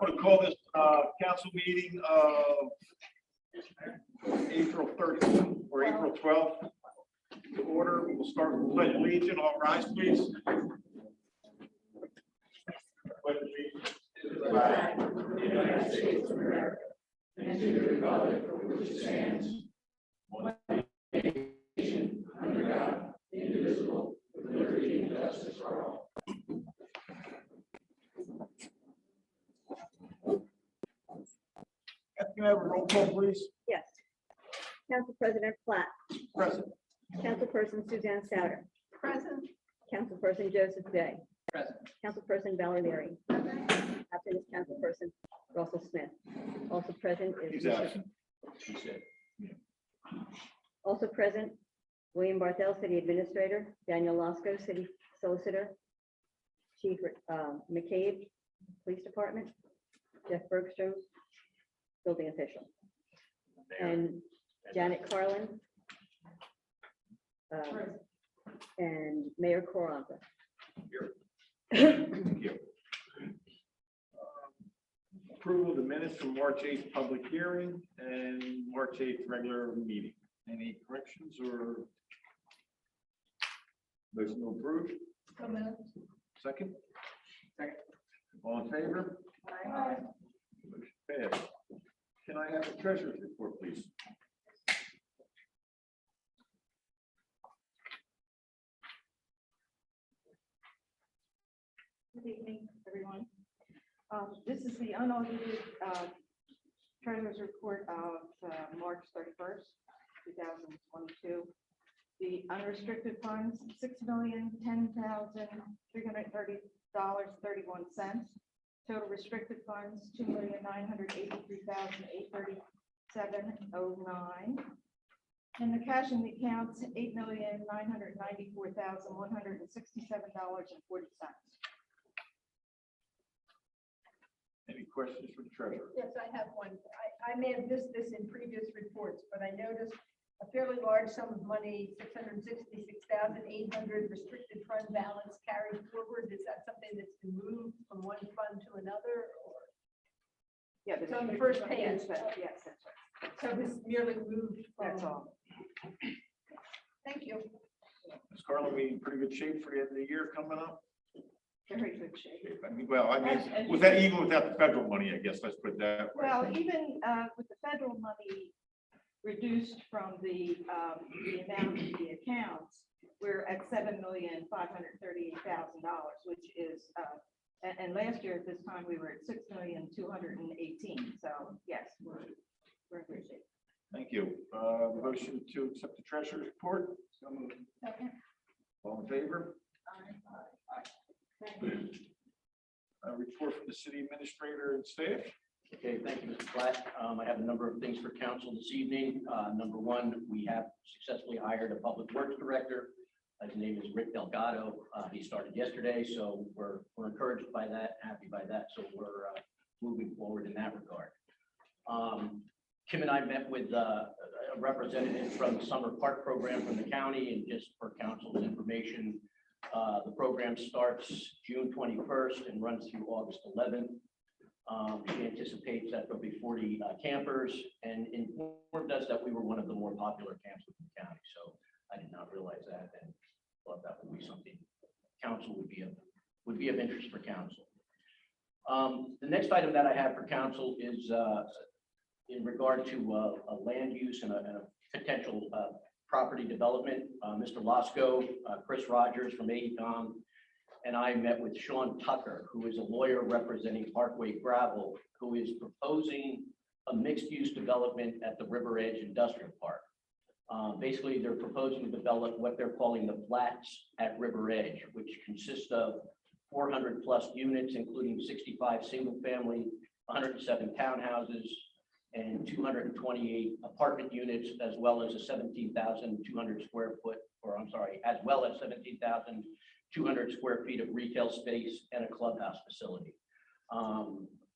I'm going to call this council meeting of April 13th or April 12th to order. We'll start with the Pledge of Allegiance. All rise, please. Pledge of Allegiance to the flag of the United States of America and to the republic for which it stands, one nation, under God, indivisible, with liberty and justice for all. Can I have a roll call, please? Yes. Council President Platt. Present. Councilperson Suzanne Souter. Present. Councilperson Joseph Day. Present. Councilperson Valerie Leary. Absent is Councilperson Russell Smith. Also present is. He's absent. She said. Also present, William Barthel, City Administrator, Daniel Lasco, City Solicitor, Chief McCabe, Police Department, Jeff Bergstrom, Building Official, and Janet Carlin, and Mayor Coranta. Thank you. Approval of the minutes from March 8th public hearing and March 8th regular meeting. Any corrections or motion to approve? Second? Second. All in favor? Aye. Motion passed. Can I have the treasurer's report, please? Good evening, everyone. This is the unaudited treasurer's report of March 31st, 2022. The unrestricted funds, $6,010,330.31. Total restricted funds, $2,983,837.09. And the cash in the accounts, $8,994,167.40. Any questions for the treasurer? Yes, I have one. I may have missed this in previous reports, but I noticed a fairly large sum of money, 666,800 restricted fund balance carried forward. Is that something that's been moved from one fund to another, or? Yeah, It's on the first page. Yes, that's right. So this merely moved from? That's all. Thank you. Ms. Carlin, we in pretty good shape for the end of the year coming up? Very good shape. I mean, with that, even without the federal money, I guess, let's put that. Well, even with the federal money reduced from the amount of the accounts, we're at $7,538,000, which is, and last year at this time, we were at $6,218,000. So yes, we're in good shape. Thank you. Motion to accept the treasurer's report. So moved. Second. All in favor? Report from the city administrator and staff. Okay, thank you, Mr. Platt. I have a number of things for council this evening. Number one, we have successfully hired a public works director. His name is Rick Delgado. He started yesterday, so we're encouraged by that, happy by that. So we're moving forward in that regard. Kim and I met with a representative from the Summer Park program from the county, and just for council's information, the program starts June 21st and runs through August 11th. She anticipates that there'll be 40 campers, and informed us that we were one of the more popular camps in the county. So I did not realize that, and thought that would be something council would be of interest for council. The next item that I have for council is in regard to a land use and a potential property development. Mr. Lasco, Chris Rogers from AECOM, and I met with Sean Tucker, who is a lawyer representing Parkway Gravel, who is proposing a mixed-use development at the River Edge Industrial Park. Basically, they're proposing to develop what they're calling the flats at River Edge, which consist of 400 plus units, including 65 single-family, 107 townhouses, and 228 apartment units, as well as a 17,200 square foot, or I'm sorry, as well as 17,200 square feet of retail space and a clubhouse facility.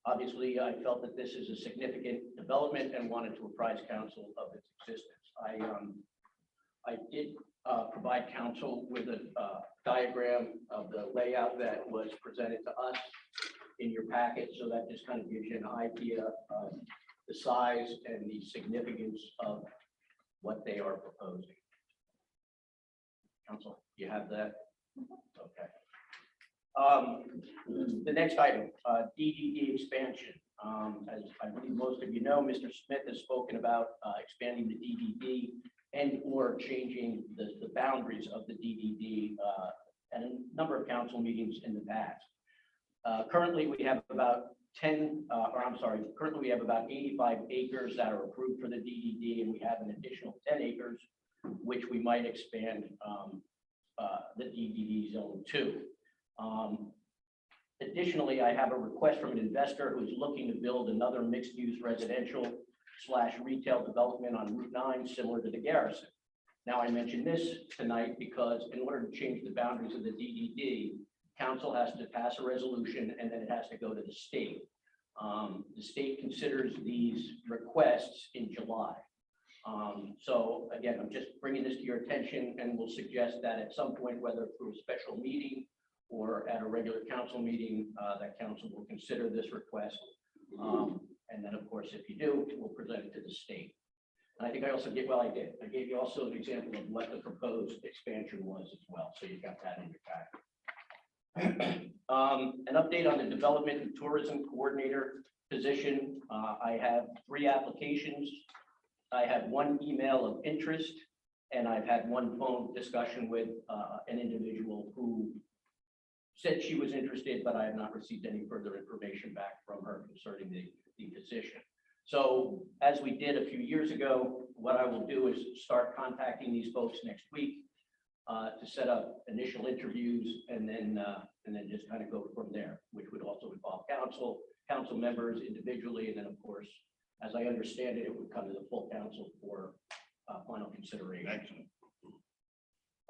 Obviously, I felt that this is a significant development and wanted to apprise council of its existence. I did provide council with a diagram of the layout that was presented to us. in your packet, so that just kind of gives you an idea of the size and the significance of what they are proposing. Council, you have that? Okay. The next item, DDD expansion. As I believe most of you know, Mr. Smith has spoken about expanding the DDD and or changing the boundaries of the DDD at a number of council meetings in the past. Currently, we have about 85 acres that are approved for the DDD, and we have an additional 10 acres, which we might expand the DDD zone to. Additionally, I have a request from an investor who's looking to build another mixed-use residential / retail development on Route 9, similar to the Garrison. Now, I mention this tonight because in order to change the boundaries of the DDD, council has to pass a resolution and then it has to go to the state. The state considers these requests in July. So again, I'm just bringing this to your attention and will suggest that at some point, whether through a special meeting or at a regular council meeting, that council will consider this request. And then, of course, if you do, we'll present it to the state. And I think I also I gave you also an example of what the proposed expansion was as well. So you got that in your packet. An update on the development and tourism coordinator position. I have 3 applications. I have 1 email of interest, and I've had 1 phone discussion with an individual who said she was interested, but I have not received any further information back from her concerning the position. So as we did a few years ago, what I will do is start contacting these folks next week to set up initial interviews and then just kind of go from there, which would also involve council members individually. And then, of course, as I understand it, it would come to the full council for final consideration. Excellent.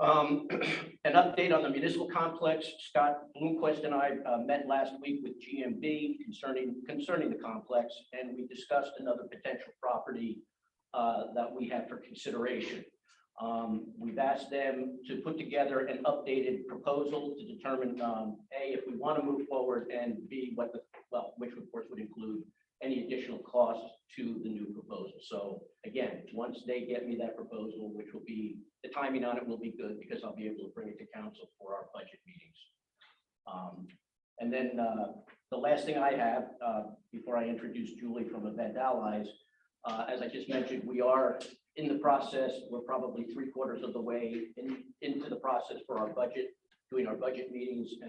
An update on the municipal complex. Scott Bloomquist and I met last week with GMB concerning the complex, and we discussed another potential property that we have for consideration. We've asked them to put together an updated proposal to determine A, if we want to move forward, and B, which of course would include any additional costs to the new proposal. So again, once they get me that proposal, which will be, the timing on it will be good because I'll be able to bring it to council for our budget meetings. And then the last thing I have before I introduce Julie from Event Allies, as I just mentioned, we are in the process. We're probably 3/4 of the way into the process for our budget, doing our budget meetings,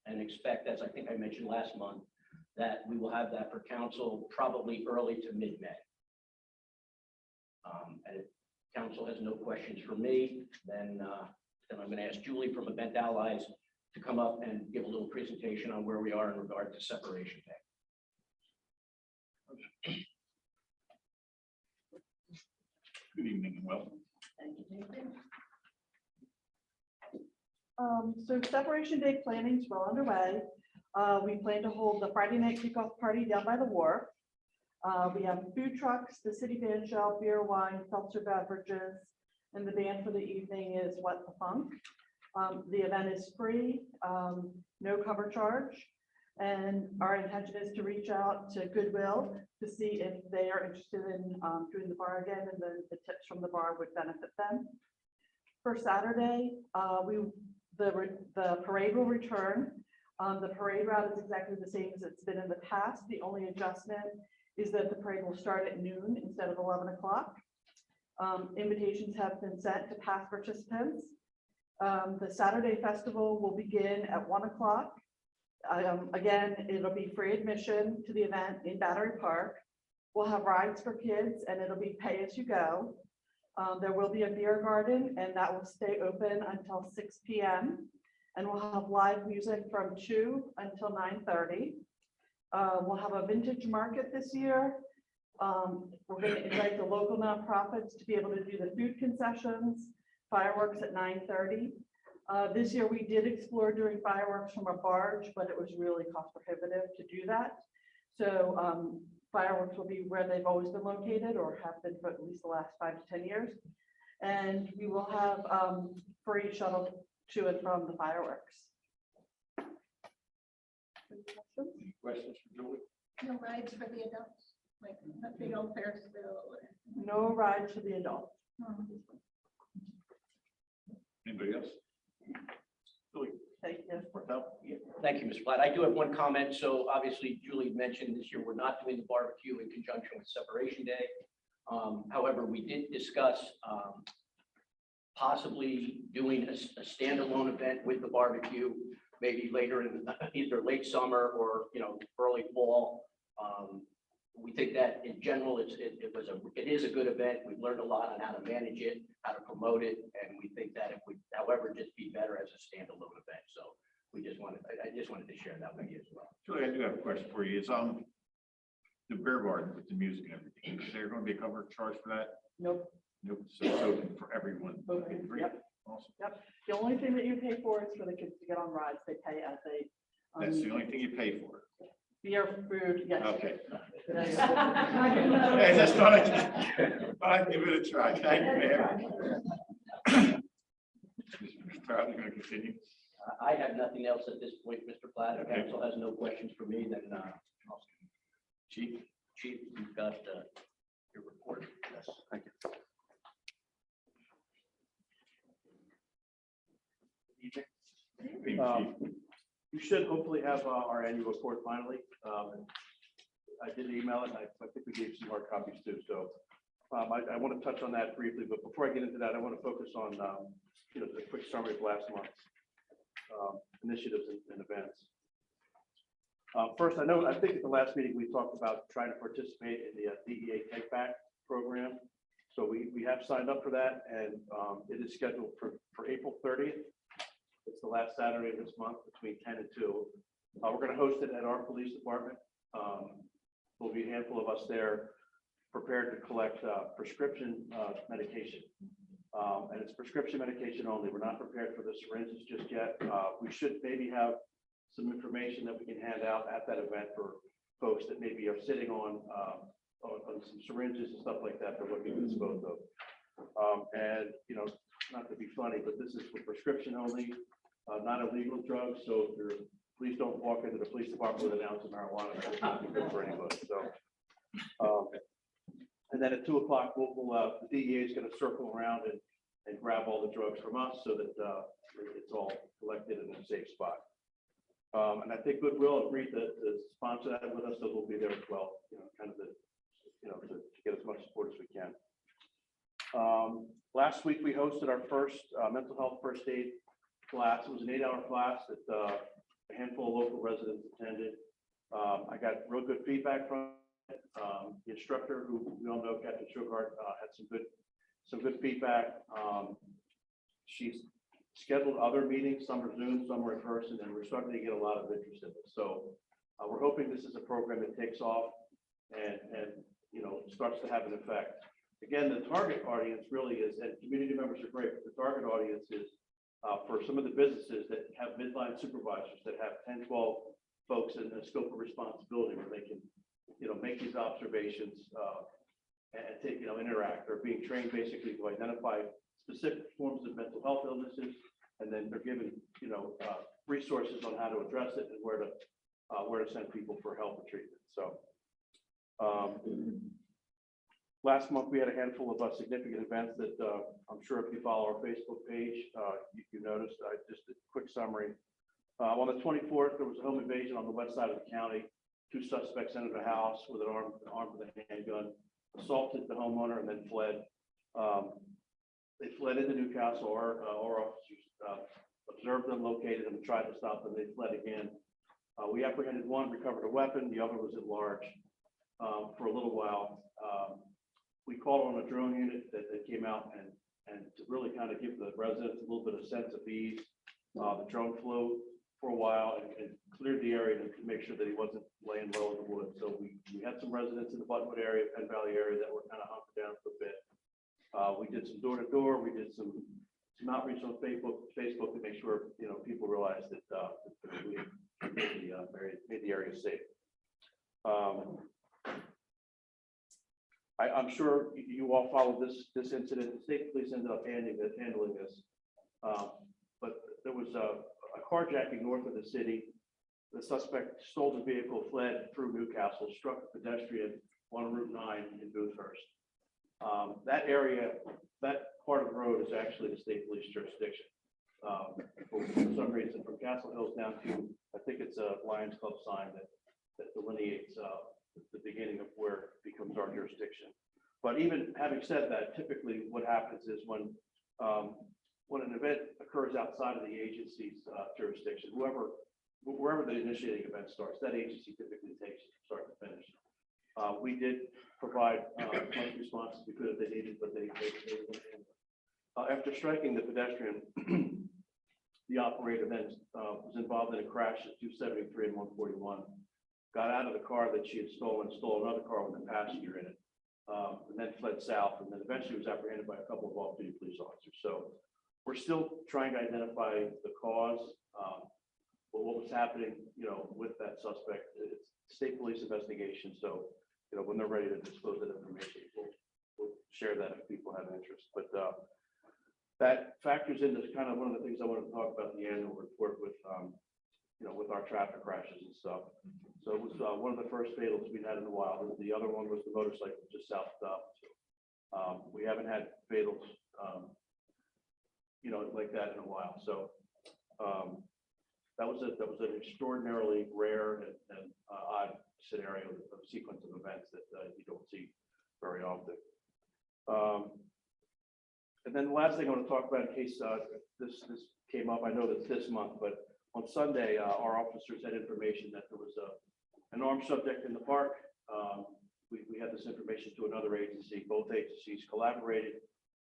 and expect, as I think I mentioned last month, that we will have that for council probably early to mid-May. And if council has no questions for me, then I'm going to ask Julie from Event Allies to come up and give a little presentation on where we are in regard to separation day. Good evening and welcome. So Separation Day planning is well underway. We plan to hold the Friday night kickoff party down by the wharf. We have food trucks, the city band shell, beer, wine, seltzer beverages, and the band for the evening is What the Funk. The event is free, no cover charge, and our intention is to reach out to Goodwill to see if they are interested in doing the bar again, and then the tips from the bar would benefit them. For Saturday, the parade will return. The parade route is exactly the same as it's been in the past. The only adjustment is that the parade will start at noon instead of 11 o'clock. Invitations have been sent to past participants. The Saturday festival will begin at 1 o'clock. Again, it'll be free admission to the event in Battery Park. We'll have rides for kids and it'll be pay as you go. There will be a beer garden and that will stay open until 6 p.m. And we'll have live music from 2 until 9:30. We'll have a vintage market this year. We're going to invite the local nonprofits to be able to do the food concessions, fireworks at 9:30. This year we did explore doing fireworks from a barge, but it was really cost prohibitive to do that. So fireworks will be where they've always been located or have been for at least the last 5 to 10 years. And we will have free shuttle to and from the fireworks. Any questions? Questions for Julie? No rides for the adults, like a big old Ferris wheel or. No rides for the adults. Anybody else? Julie? Thank you. Martel? Yeah, thank you, Mr. Platt. I do have one comment. So obviously Julie mentioned this year, we're not doing the barbecue in conjunction with Separation Day. However, we did discuss possibly doing a standalone event with the barbecue, maybe later in either late summer or, early fall. We think that in general, it is a good event. We've learned a lot on how to manage it, how to promote it, and we think that it would, however, just be better as a standalone event. So I just wanted to share that with you as well. Julie, I do have a question for you. Is the beer garden with the music and everything, is there going to be a cover charge for that? Nope. Nope. So it's open for everyone. Okay, Great. yep. Awesome. The only thing that you pay for is for the kids to get on rides. They pay as they. That's the only thing you pay for. Beer, food, yes. Okay. There you go. Hey, that's not I'll give it a try. Thank you, ma'am. Mr. Trout, you're going to continue? I have nothing else at this point, Mr. Platt. If Okay. council has no questions for me, then Chief? Chief, you've got your report. Yes, thank you. Hey, Chief. You should hopefully have our annual report finally. I did email it, and I think we gave some hard copies too, so I want to touch on that briefly, but before I get into that, I want to focus on, the quick summary of last month's initiatives and events. First, I think at the last meeting, we talked about trying to participate in the DEA Take Back program. So we have signed up for that, and it is scheduled for April 30th. It's the last Saturday of this month between 10 and 2. We're going to host it at our police department. There'll be a handful of us there prepared to collect prescription medication. And it's prescription medication only. We're not prepared for the syringes just yet. We should maybe have some information that we can hand out at that event for folks that maybe are sitting on some syringes and stuff like that they're looking to dispose of. And, not to be funny, but this is for prescription only, not illegal drugs. So please don't walk into the police department with an ounce of marijuana. That's not good for anybody. So, and then at 2 o'clock, the DEA is going to circle around and grab all the drugs from us so that it's all collected in a safe spot. And I think Goodwill agreed to sponsor that with us, so we'll be there as well, to get as much support as we can. Last week, we hosted our first mental health first aid class. It was an 8-hour class that a handful of local residents attended. I got real good feedback from it. The instructor, who we all know, Captain Sugarheart, had some good feedback. She's scheduled other meetings, some are Zoom, some are in person, and we're starting to get a lot of interest in it. So we're hoping this is a program that takes off and starts to have an effect. Again, the target audience really is, and community members are great, but the target audience is for some of the businesses that have midline supervisors that have 10, 12 folks in the scope of responsibility where they can, make these observations and take, interact. They're being trained basically to identify specific forms of mental health illnesses, and then they're given, resources on how to address it and where to send people for help and treatment. So. Last month, we had a handful of significant events that I'm sure if you follow our Facebook page, you noticed. Just a quick summary. On the 24th, there was a home invasion on the west side of the county. 2 suspects entered the house with an armed with a handgun, assaulted the homeowner, and then fled. They fled into Newcastle. Our officers observed them, located them, and tried to stop them. They fled again. We apprehended one, recovered a weapon. The other was at large for a little while. We called on a drone unit that came out and to really kind of give the residents a little bit of sense of ease. The drone flew for a while and cleared the area to make sure that he wasn't laying low in the woods. So we had some residents in the Buttonwood area, Penn Valley area that were kind of hunkered down for a bit. We did some door to door. We did some outreach on Facebook to make sure people realized that we made the area safe. I'm sure you all followed this incident. The state police ended up handling this. But there was a carjacking north of the city. The suspect stole the vehicle, fled through Newcastle, struck a pedestrian on Route 9 in Boothurst. That area, that part of the road is actually the state police jurisdiction. For some reason, from Castle Hills down to, I think it's a Lions Club sign that delineates the beginning of where it becomes our jurisdiction. But even having said that, typically what happens is when an event occurs outside of the agency's jurisdiction, wherever the initiating event starts, that agency typically takes it from start to finish. We did provide much response we could if they needed, but they after striking the pedestrian, the operator then was involved in a crash at 273 and 141. Got out of the car that she had stolen, stole another car with a passenger in it, and then fled south, and then eventually was apprehended by a couple of off-duty police officers. So we're still trying to identify the cause. But what was happening, with that suspect, it's state police investigation. So, when they're ready to disclose that information, we'll share that if people have interest. But that factors into kind of one of the things I want to talk about in the annual report with, with our traffic crashes and stuff. So it was one of the first fatals we had in a while. The other one was the motorcycle just south of. We haven't had fatals, like that in a while. So. That was an extraordinarily rare and odd scenario of sequence of events that you don't see very often. And then the last thing I want to talk about, in case this came up, I know that this month, but on Sunday, our officers had information that there was an armed subject in the park. We had this information to another agency. Both agencies collaborated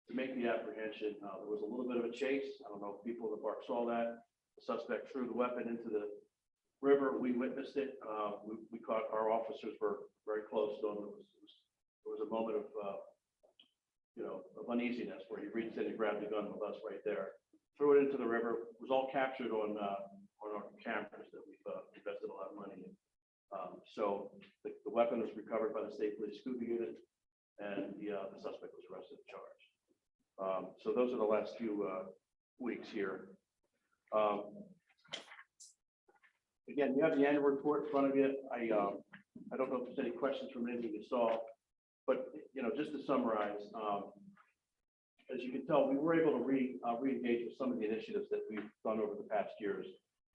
to make the apprehension. There was a little bit of a chase. I don't know if people in the park saw that. The suspect threw the weapon into the river. We witnessed it. We caught, our officers were very close to him. There was a moment of, of uneasiness where he reached in and grabbed the gun with us right there, threw it into the river. It was all captured on our cameras that we've invested a lot of money in. So the weapon was recovered by the state police scuba unit, and the suspect was arrested and charged. So those are the last few weeks here. Again, you have the annual report in front of you. I don't know if there's any questions from anything you saw, but just to summarize, as you can tell, we were able to re-engage with some of the initiatives that we've done over the past years,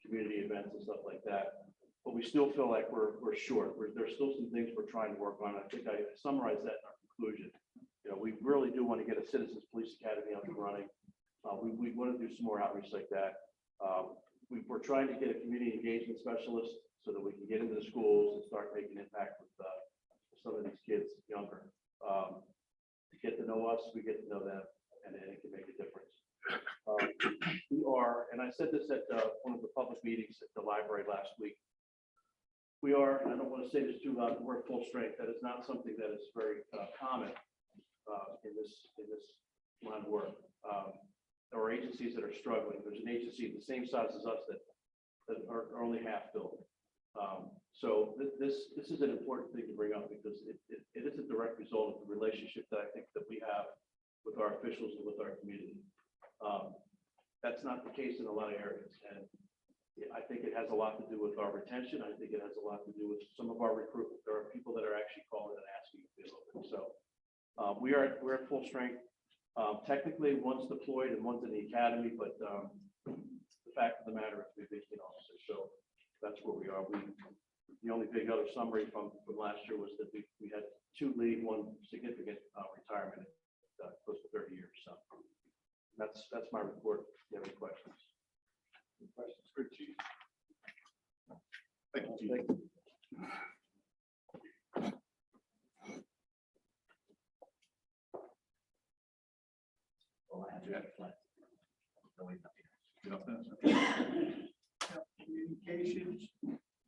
community events and stuff like that. But we still feel like we're short. There's still some things we're trying to work on. I think I summarized that in our conclusion. We really do want to get a Citizens Police Academy up and running. We want to do some more outreach like that. We're trying to get a community engagement specialist so that we can get into the schools and start making impact with some of these kids younger. To get to know us, we get to know them, and it can make a difference. We are, and I said this at one of the public meetings at the library last week. We are, and I don't want to say this too loud, we're at full strength. That is not something that is very common in this line of work. There are agencies that are struggling. There's an agency the same size as us that are only half filled. So this is an important thing to bring up because it is a direct result of the relationship that I think that we have with our officials and with our community. That's not the case in a lot of areas, and I think it has a lot to do with our retention. I think it has a lot to do with some of our recruitment. There are people that are actually calling and asking to be open. So we're at full strength. Technically, one's deployed and one's in the academy, but the fact of the matter is we've 18 officers, so that's where we are. The only big other summary from last year was that we had 2 leave, 1 significant retirement close to 30 years. So that's my report. If you have any questions? Any questions for Chief? Thank you, Chief. Communications.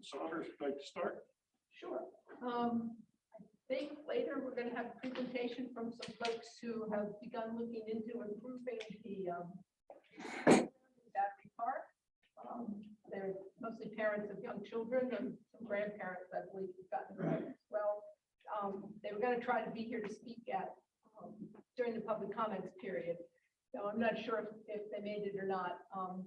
Saunders, would like to start? Sure. I think later we're going to have a presentation from some folks who have begun looking into improving the Battery Park. They're mostly parents of young children and some grandparents, I believe, have gotten involved as well. They were going to try to be here to speak at during the public comments period. So I'm not sure if they made it or not,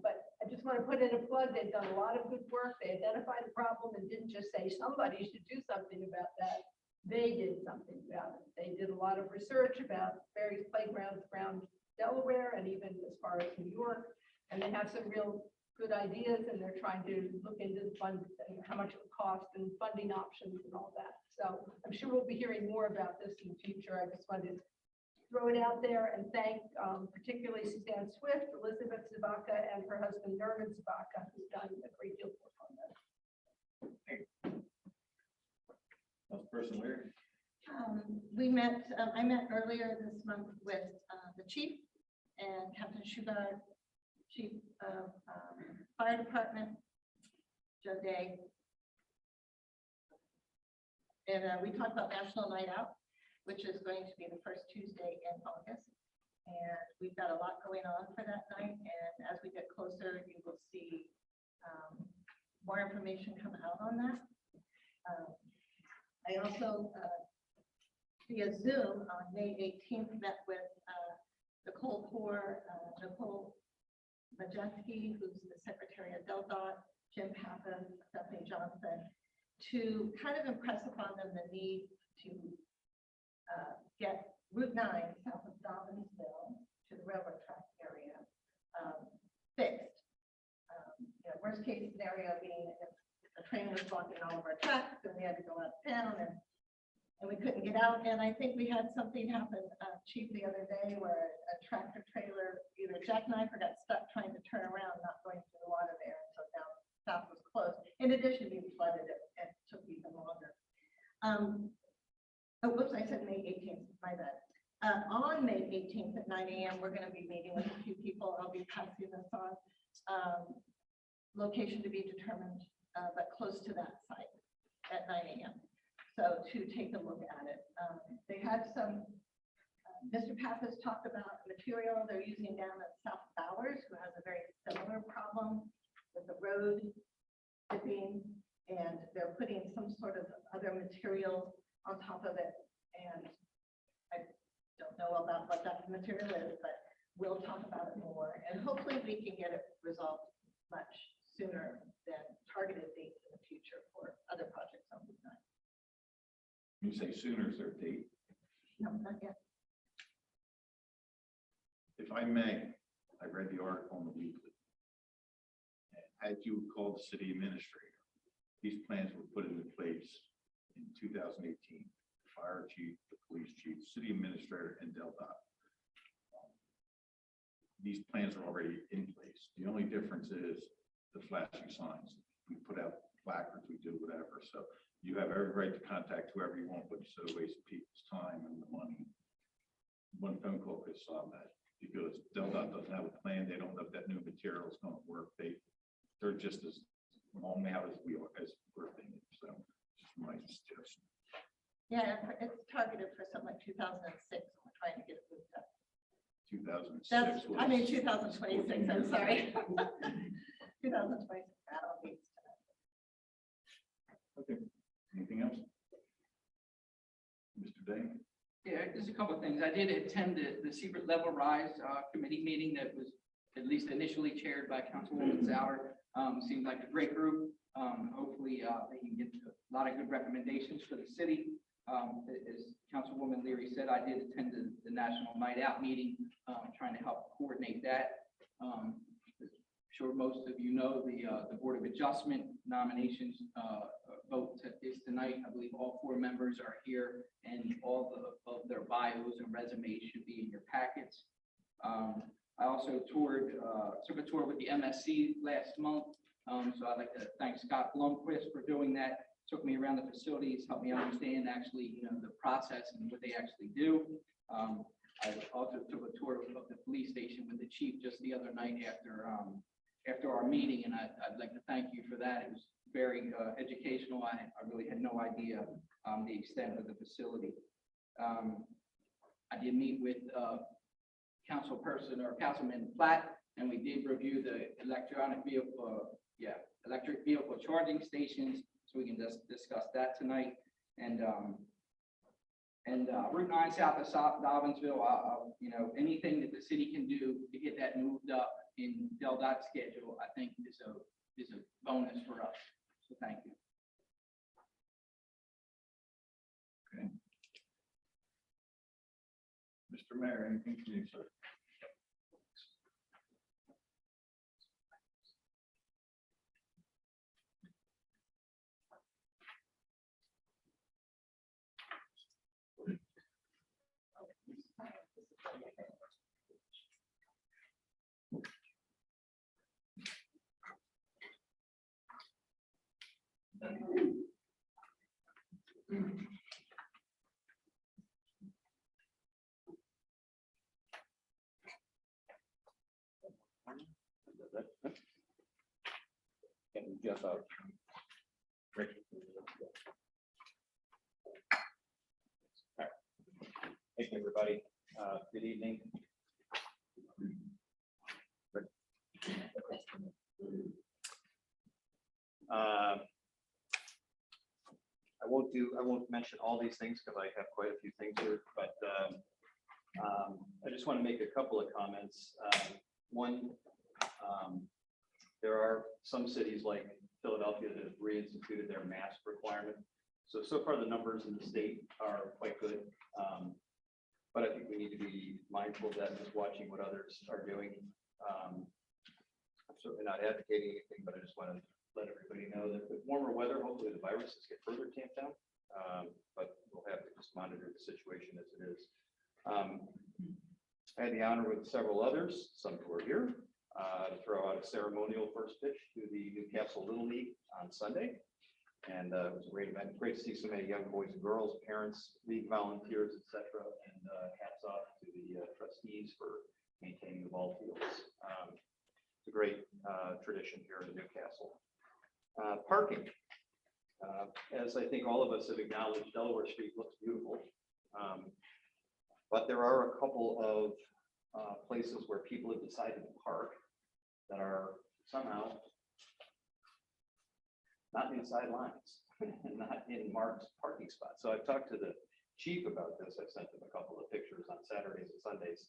but I just want to put in a plug. They've done a lot of good work. They identified the problem and didn't just say somebody should do something about that. They did something about it. They did a lot of research about various playgrounds around Delaware and even as far as New York. And they have some real good ideas, and they're trying to look into the fund and how much it would cost and funding options and all that. So I'm sure we'll be hearing more about this in the future. I just wanted to throw it out there and thank particularly Suzanne Swift, Elizabeth Zabaka, and her husband Nerman Zabaka, who's done a great deal of work on this. Councilperson Leary. I met earlier this month with the chief and Captain Shugart, chief of fire department, Joe Day. And we talked about National Night Out, which is going to be the first Tuesday in August. And we've got a lot going on for that night. And as we get closer, you will see more information come out on that. I also, via Zoom on May 18th, met with Nicole Majeski, who's the Secretary of DelDOT, Jim Pappas, Stephanie Johnson, to kind of impress upon them the need to get Route 9 south of Dobbinsville to the railroad track area fixed. Worst case scenario being if a train was blocking all of our tracks and we had to go out of town and we couldn't get out. And I think we had something happen, Chief, the other day where a tractor trailer, either jackknife or got stuck trying to turn around, not going through the water there. And so now south was closed. In addition, being flooded, it took even longer. Oh, whoops, I said May 18th, my bad. On May 18th at 9 a.m., we're going to be meeting with a few people. I'll be passing this on. Location to be determined, but close to that site at 9 a.m. So to take a look at it. They had some, Mr. Pappas talked about material they're using down at South Bowers, who has a very similar problem with the road dipping, and they're putting some sort of other material on top of it. And I don't know about what that material is, but we'll talk about it more. And hopefully we can get it resolved much sooner than targeted dates in the future for other projects on the time. You say sooner is their date. No, not yet. If I may, I read the article in the Weekly. Had you called the city administrator, these plans were put into place in 2018. The fire chief, the police chief, city administrator, and DelDOT. These plans are already in place. The only difference is the flashing signs. We put out placards, we do whatever. So you have every right to contact whoever you want, but so waste people's time and the money. One phone call could solve that, because DelDOT doesn't have a plan. They don't know if that new material is going to work. They're just as long out as we are, as we're thinking. So just my suggestion. Yeah, it's targeted for something like 2006. We're trying to get it moved up. 2006. That's, was I mean, 2026, 14 I'm years sorry. ago. 2026, that'll be. Okay, anything else? Mr. Day? Yeah, there's a couple of things. I did attend the Secret Level Rise committee meeting that was at least initially chaired by Councilwoman Sauer. Seemed like a great group. Hopefully they can get a lot of good recommendations for the city. As Councilwoman Leary said, I did attend the National Night Out meeting, trying to help coordinate that. I'm sure most of you know the Board of Adjustment nominations vote is tonight. I believe all 4 members are here, and all of their bios and resumes should be in your packets. I also took a tour with the MSC last month. So I'd like to thank Scott Blomquist for doing that. Took me around the facilities, helped me understand actually, the process and what they actually do. I also took a tour of the police station with the chief just the other night after our meeting, and I'd like to thank you for that. It was very educational. I really had no idea the extent of the facility. I did meet with Councilman Platt, and we did review the electric vehicle charging stations, so we can just discuss that tonight. And Route 9 south of Dobbinsville, anything that the city can do to get that moved up in DelDOT's schedule, I think is a bonus for us. So thank you. Mr. Mayor, anything from you, sir? Getting Jeff out. Rick. All right. Thank you, everybody. Good evening. Rick. I won't mention all these things because I have quite a few things here, but I just want to make a couple of comments. One, there are some cities like Philadelphia that have reinstituted their mask requirement. So far the numbers in the state are quite good. But I think we need to be mindful of that and just watching what others are doing. I'm certainly not advocating anything, but I just want to let everybody know that with warmer weather, hopefully the viruses get further tamped down. But we'll have to just monitor the situation as it is. I had the honor with several others, some who are here, to throw out a ceremonial first pitch to the Newcastle Little League on Sunday. And it was a great event. Great to see so many young boys and girls, parents, league volunteers, et cetera. And hats off to the trustees for maintaining the ball fields. It's a great tradition here in Newcastle. Parking. As I think all of us have acknowledged, Delaware Street looks beautiful. But there are a couple of places where people have decided to park that are somehow not inside lines, not in marked parking spots. So I've talked to the chief about this. I've sent him a couple of pictures on Saturdays and Sundays.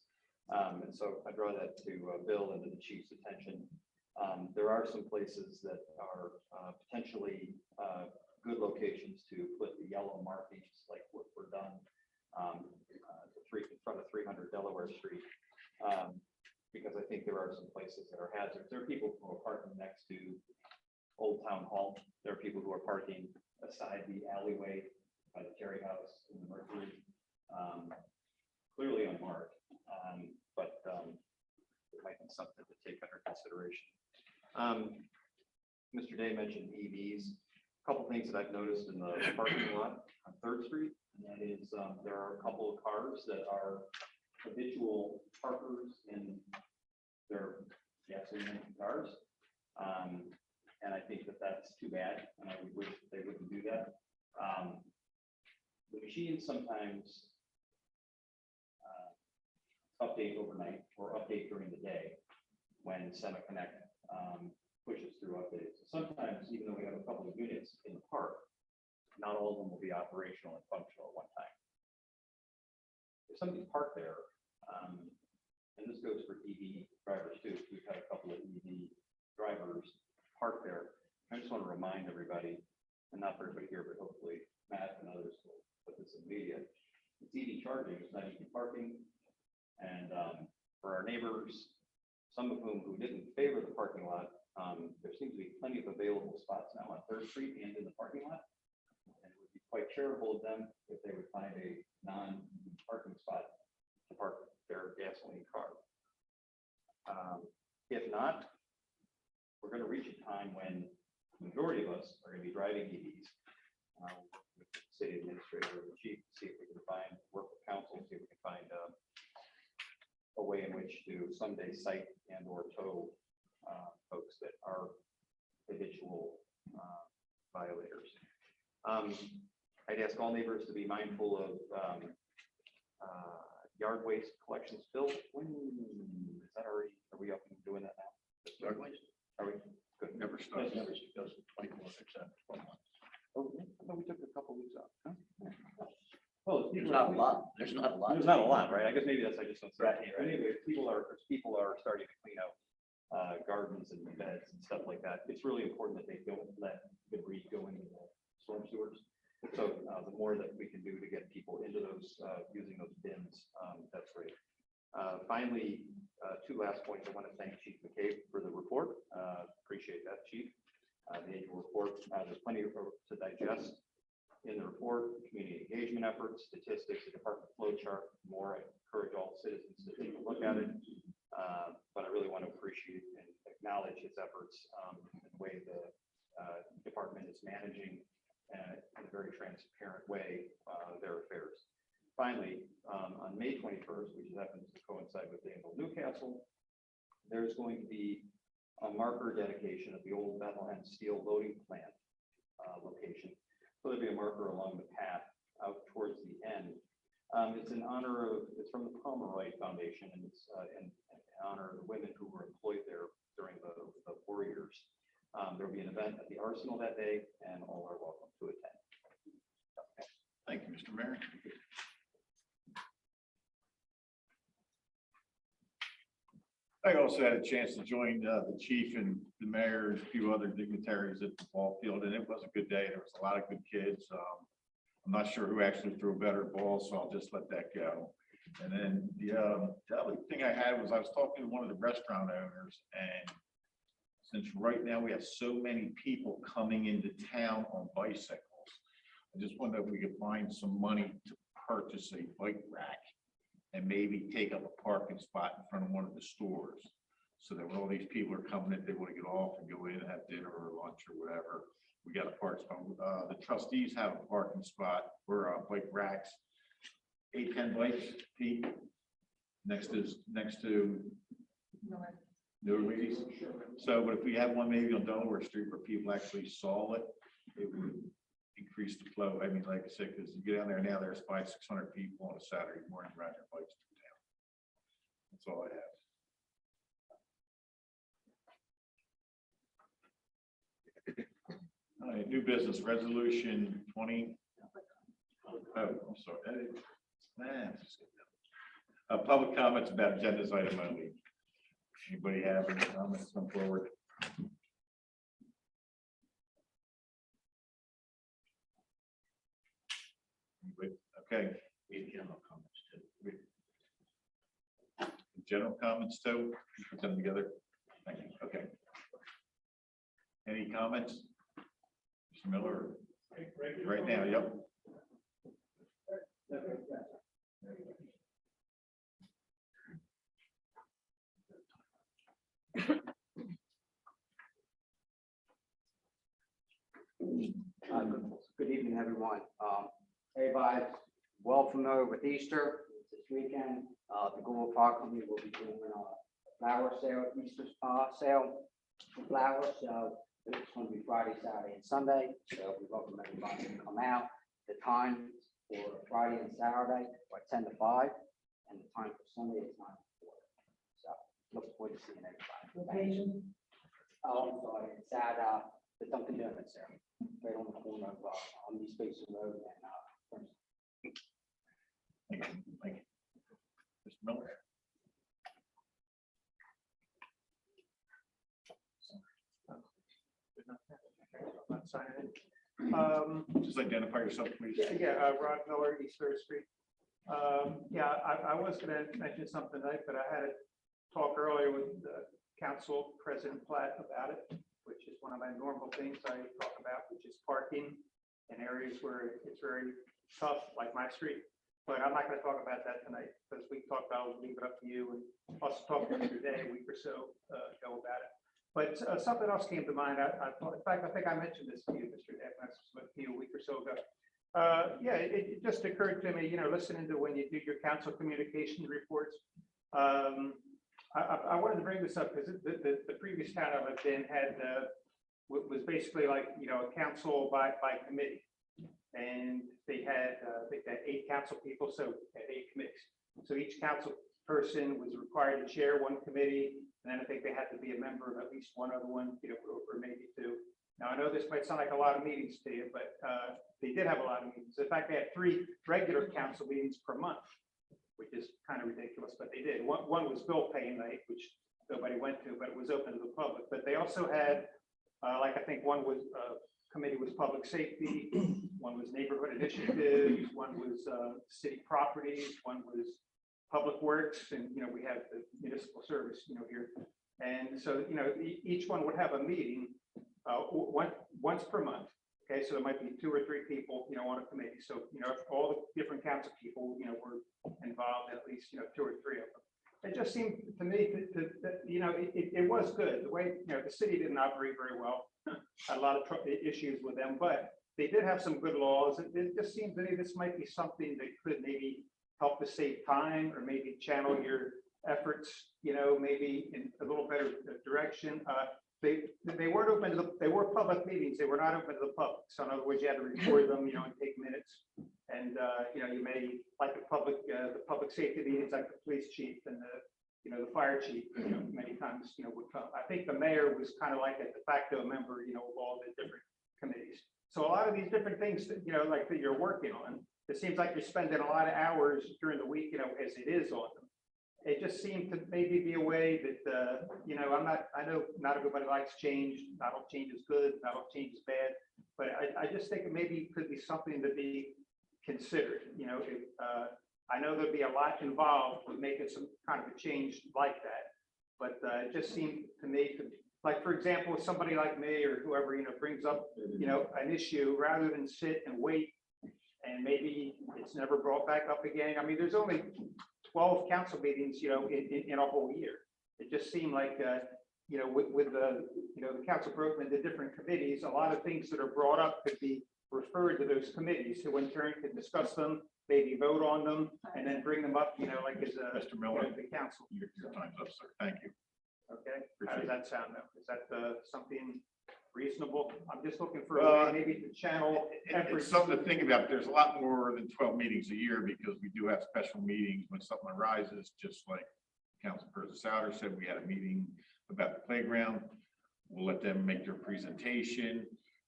And so I draw that to Bill and to the chief's attention. There are some places that are potentially good locations to put the yellow markings like what were done in front of 300 Delaware Street. Because I think there are some places that are hazards. There are people who are parking next to Old Town Hall. There are people who are parking aside the alleyway by the Terry House in the Mercury. Clearly unmarked, but it might be something to take under consideration. Mr. Day mentioned EVs. A couple things that I've noticed in the parking lot on 3rd Street, and that is there are a couple of cars that are habitual parkers in their gasoline cars. And I think that that's too bad, and I would wish that they wouldn't do that. The machines sometimes update overnight or update during the day when SemaConnect pushes through updates. Sometimes, even though we have a couple of units in the park, not all of them will be operational and functional at one time. If somebody's parked there, and this goes for EV drivers too, we've had a couple of EV drivers parked there. I just want to remind everybody, and not for everybody here, but hopefully Matt and others will put this in media. It's EV charging, it's not EV parking. And for our neighbors, some of whom who didn't favor the parking lot, there seems to be plenty of available spots now on 3rd Street and in the parking lot. And it would be quite charitable of them if they would find a non-parking spot to park their gasoline car. If not, we're going to reach a time when the majority of us are going to be driving EVs. With the city administrator and the chief, see if we can work with council, see if we can find a way in which to someday cite and or tow folks that are habitual violators. I'd ask all neighbors to be mindful of yard waste collection spill. When is that already? Are we up and doing that now? Yard waste? Are we? Good. Never started. Never. It goes to 24, except 12 months. Oh, I thought we took a couple weeks off. Huh? Well, There's not a lot. There's not a lot. There's not a lot, right? I guess maybe that's, I just don't. Right, right. Anyway, people are starting to clean out gardens and beds and stuff like that. It's really important that they don't let debris go into the storm sewers. So the more that we can do to get people into those, using those bins, that's great. Finally, two last points. I want to thank Chief McCabe for the report. Appreciate that, Chief. The annual report, there's plenty to digest in the report, community engagement efforts, statistics, the department flow chart, more. I encourage all citizens to take a look at it. But I really want to appreciate and acknowledge his efforts in the way the department is managing in a very transparent way their affairs. Finally, on May 21st, which happens to coincide with the annual Newcastle, there's going to be a marker dedication of the old Bethlehem Steel Loading Plant location. So there'll be a marker along the path out towards the end. It's in honor of, it's from the Pomeroy Foundation, and it's in honor of the women who were employed there during the war years. There'll be an event at the Arsenal that day, and all are welcome to attend. Thank you, Mr. Mayor. I also had a chance to join the chief and the mayor and a few other dignitaries at the ball field, and it was a good day. There was a lot of good kids. I'm not sure who actually threw a better ball, so I'll just let that go. And then the other thing I had was I was talking to one of the restaurant owners, and since right now we have so many people coming into town on bicycles, I just wonder if we could find some money to purchase a bike rack and maybe take up a parking spot in front of one of the stores. So that when all these people are coming in, they want to get off and go in and have dinner or lunch or whatever. We got a park spot. The trustees have a parking spot for bike racks, 8-10 bikes, Pete, next to Nobody's. So, but if we had one maybe on Delaware Street where people actually saw it, it would increase the flow. I mean, like I said, because you get down there now, there's 500-600 people on a Saturday morning riding their bikes through town. That's all I have. All right, new business resolution 20. Oh, I'm sorry. Public comments about agendas item only. Anybody have any comments? Come forward. Anybody? Okay. We have general comments too. General comments too. Put them together. Thank you. Okay. Any comments? Mr. Miller? Right now, yep. Good evening, everyone. Everybody's well familiar with Easter. This weekend, the Gould Park Company will be doing a flower sale, Easter sale for flowers. So it's going to be Friday, Saturday, and Sunday. So we welcome everybody to come out. The time for Friday and Saturday are 10 to 5, and the time for Sunday is 9 to 4. So look forward to seeing everybody. Location? Oh, I'm sorry. It's at the Dunkin' Donuts there, right on the corner of on East Basin Road and Thank you. Thank you. Mr. Miller? Just identify yourself, please. Rod Miller, East Third Street. I was going to mention something tonight, but I had a talk earlier with Council President Platt about it, which is one of my normal things I talk about, which is parking in areas where it's very tough, like my street. But I'm not going to talk about that tonight because we talked about, we'll leave it up to you, and also talked the other day, a week or so ago about it. But something else came to mind. In fact, I think I mentioned this to you, Mr. Evans, a week or so ago. It just occurred to me, listening to when you do your council communication reports. I wanted to bring this up because the previous town I lived in had was basically like a council by committee, and they had I think they had 8 council people, so had 8 committees. So each council person was required to chair one committee, and then I think they had to be a member of at least one other one, or maybe 2. Now I know this might sound like a lot of meetings to you, but they did have a lot of meetings. In fact, they had 3 regular council meetings per month, which is kind of ridiculous, but they did. One was bill paying night, which nobody went to, but it was open to the public. But they also had, like, I think one was, committee was public safety, one was neighborhood initiatives, one was city properties, one was public works, and, you know, we have the municipal service, you know, here. And so, you know, each one would have a meeting once per month. Okay, so there might be 2 or 3 people, you know, on a committee. So, you know, if all the different council people, you know, were involved, at least, you know, 2 or 3 of them. It just seemed to me that you know, it was good. The way, you know, the city didn't operate very well. Had a lot of issues with them, but they did have some good laws. It just seems to me this might be something that could maybe help us save time, or maybe channel your efforts, you know, maybe in a little better direction. They weren't open to they were public meetings. They were not open to the public. So in other words, you had to record them, you know, and take minutes. And, you know, you may, like the public safety meetings, like the police chief and you know, the fire chief, you know, many times, you know, would come. I think the mayor was kind of like a de facto member, you know, of all the different committees. So a lot of these different things that, you know, like that you're working on, it seems like you're spending a lot of hours during the week, you know, as it is on them. It just seemed to maybe be a way that, you know, I know not everybody likes change. Not all change is good, not all change is bad, but I just think it maybe could be something to be considered. You know, I know there'd be a lot involved with making some kind of a change like that, but it just seemed to me to, like, for example, somebody like me or whoever, you know, brings up, you know, an issue, rather than sit and wait and maybe it's never brought back up again. I mean, there's only 12 council meetings, you know, in a whole year. It just seemed like, you know, with the, you know, the council broken into different committees, a lot of things that are brought up could be referred to those committees, who in turn could discuss them, maybe vote on them, and then bring them up, you know, like as a Mr. Miller, the council. your time's up, sir. Thank you. Okay, how does that sound though? Is that something reasonable? I'm just looking for Uh, maybe to channel It's efforts. something to think about. There's a lot more than 12 meetings a year, because we do have special meetings when something arises, just like Councilperson Souter said. We had a meeting about the playground. We'll let them make their presentation.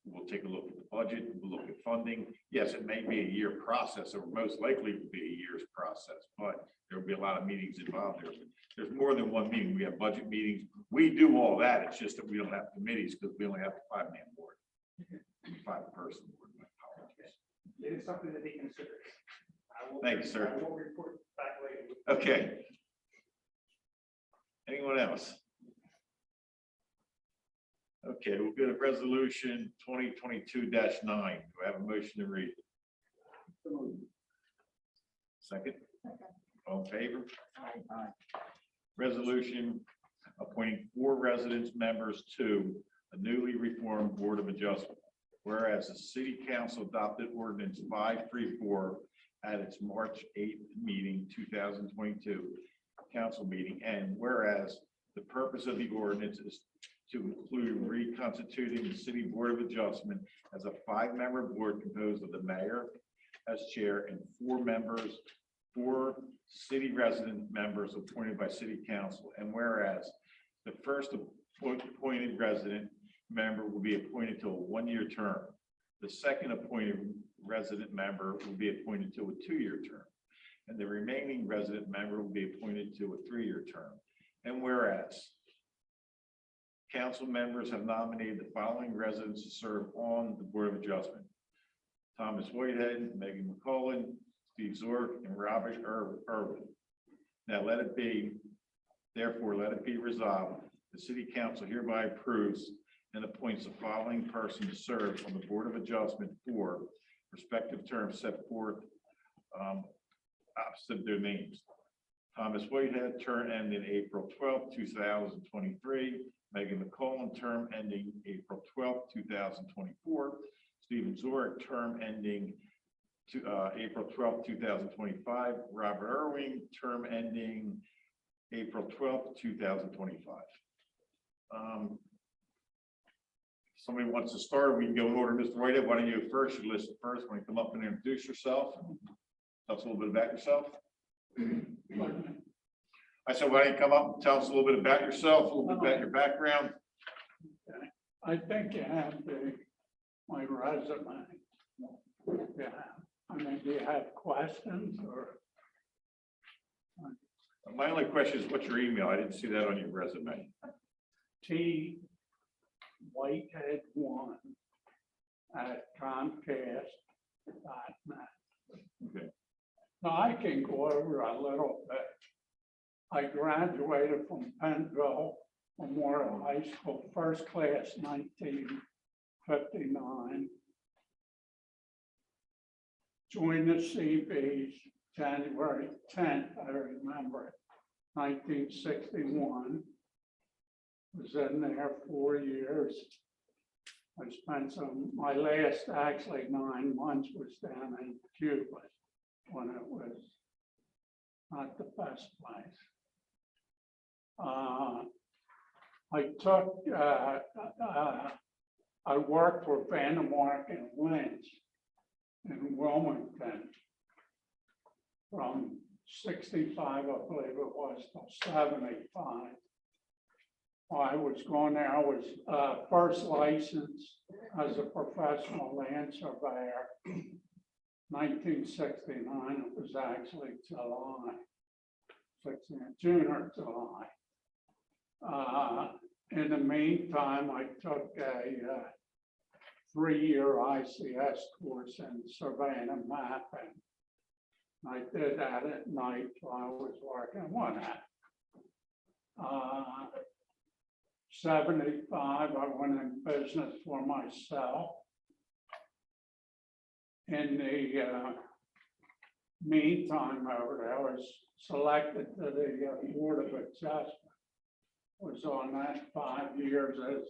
We'll take a look at the budget, we'll look at funding. Yes, it may be a year process, or most likely it will be a year's process, but there'll be a lot of meetings involved there. There's more than one meeting. We have budget meetings. We do all that. It's just that we don't have committees because we only have a 5-man board, 5-person board. My apologies. It is something to be considered. Thank you, sir. I will report back later. Okay. Anyone else? Okay, we'll go to resolution 2022-9. Do I have a motion to read? Second? All in favor? Aye. Resolution appointing 4 residence members to a newly reformed Board of Adjustment. Whereas the City Council adopted ordinance 534 at its March 8th meeting, 2022 council meeting, and whereas the purpose of the ordinance is to include reconstituting the City Board of Adjustment as a 5-member board composed of the mayor as chair and 4 members, 4 city resident members appointed by City Council. And whereas the first appointed resident member will be appointed to a 1-year term. The second appointed resident member will be appointed to a 2-year term. And the remaining resident member will be appointed to a 3-year term. And whereas council members have nominated the following residents to serve on the Board of Adjustment: Thomas Whitehead, Megan McCollin, Steve Zork, and Robert Irwin. Now let it be resolved, the City Council hereby approves and appoints the following person to serve on the Board of Adjustment for respective terms set forth opposite their names. Thomas Whitehead, term ending April 12th, 2023. Megan McCollin, term ending April 12th, 2024. Stephen Zork, term ending April 12th, 2025. Robert Irwin, term ending April 12th, 2025. Somebody wants to start, we can go in order. Mr. Whitehead, why don't you go first? You listen first. When you come up and introduce yourself, tell us a little bit about yourself. I said, why don't you come up and tell us a little bit about yourself, a little bit about your background. I think you have my resume. Yeah, I mean, do you have questions or? My only question is, what's your email? I didn't see that on your resume. T Whitehead1@Comcast.net. Okay. Now, I can go over a little bit. I graduated from Penville Memorial High School, first class, 1959. Joined the CBs January 10th, I remember it, 1961. Was in there 4 years. I spent my last, actually 9 months was down in Cuba when it was not the best place. I worked for Vandermark and Lynch in Wilmington from 65, I believe it was, till 75. I was going there, I was first licensed as a professional land surveyor. 1969, it was actually July, 16, June or July. In the meantime, I took a 3-year ICS course in surveying and mapping. I did that at night while I was working on that. 75, I went in business for myself. In the meantime, over there, I was selected to the Board of Adjustment. Was on that 5 years as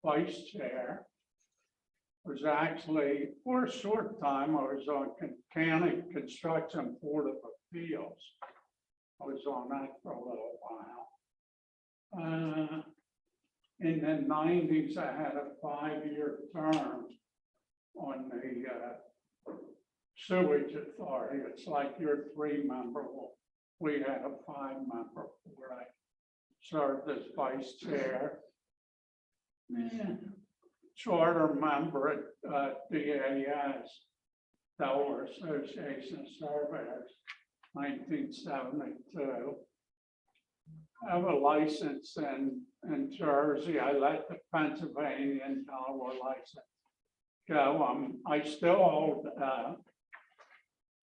vice chair. Was actually, for a short time, I was on County Construction Board of Appeals. I was on that for a little while. In the 90s, I had a 5-year term on the sewage authority. It's like your 3-member. We had a 5-member where I served as vice chair. Charter member at DAS, Delaware Association of Surveyors, 1972. I have a license in Jersey. I let the Pennsylvania and Delaware license go. I still hold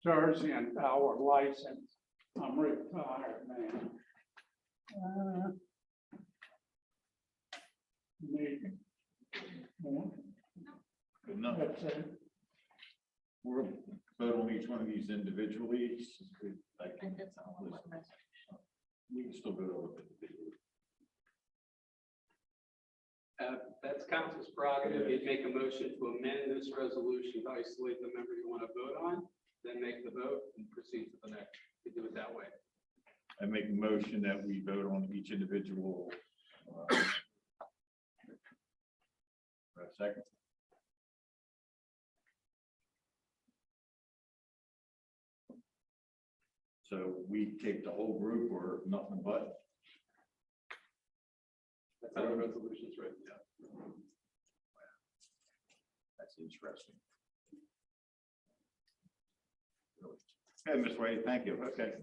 Jersey and Delaware license. I'm retired now. Good enough. That's it. We'll vote on each one of these individually. We can still vote on it individually. That's council's prerogative. You'd make a motion to amend this resolution to isolate the member you want to vote on, then make the vote and proceed to the next. You do it that way. I make a motion that we vote on each individual. Second. So we take the whole group or nothing but? That's how the resolution's written down. That's interesting. Okay, Ms. Wade, thank you. Okay.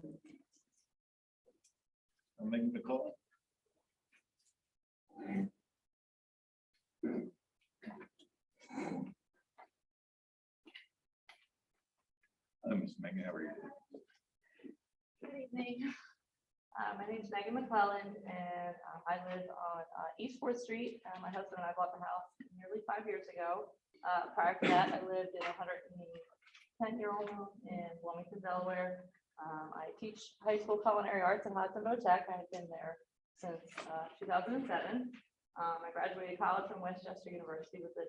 I'm making the call. Ms. Megan, how are you? Good evening. My name is Megan McClellan, and I live on East 4th Street. My husband and I bought the house nearly 5 years ago. Prior to that, I lived in a 110-year-old home in Wilmington, Delaware. I teach high school culinary arts at Hudson Tech. I've been there since 2007. I graduated college from Westchester University with a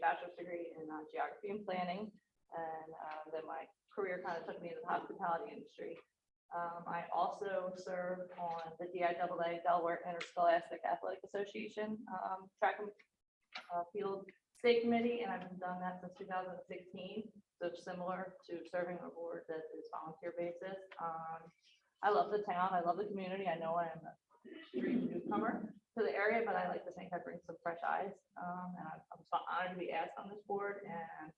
bachelor's degree in geography and planning. And then my career kind of took me into the hospitality industry. I also serve on the DIAA Delaware Interscholastic Athletic Association track and field state committee, and I've been done that since 2016. So similar to serving on a board that is volunteer basis. I love the town. I love the community. I know I am a extreme newcomer to the area, but I like to think I bring some fresh eyes. And I'm so honored to be asked on this board, and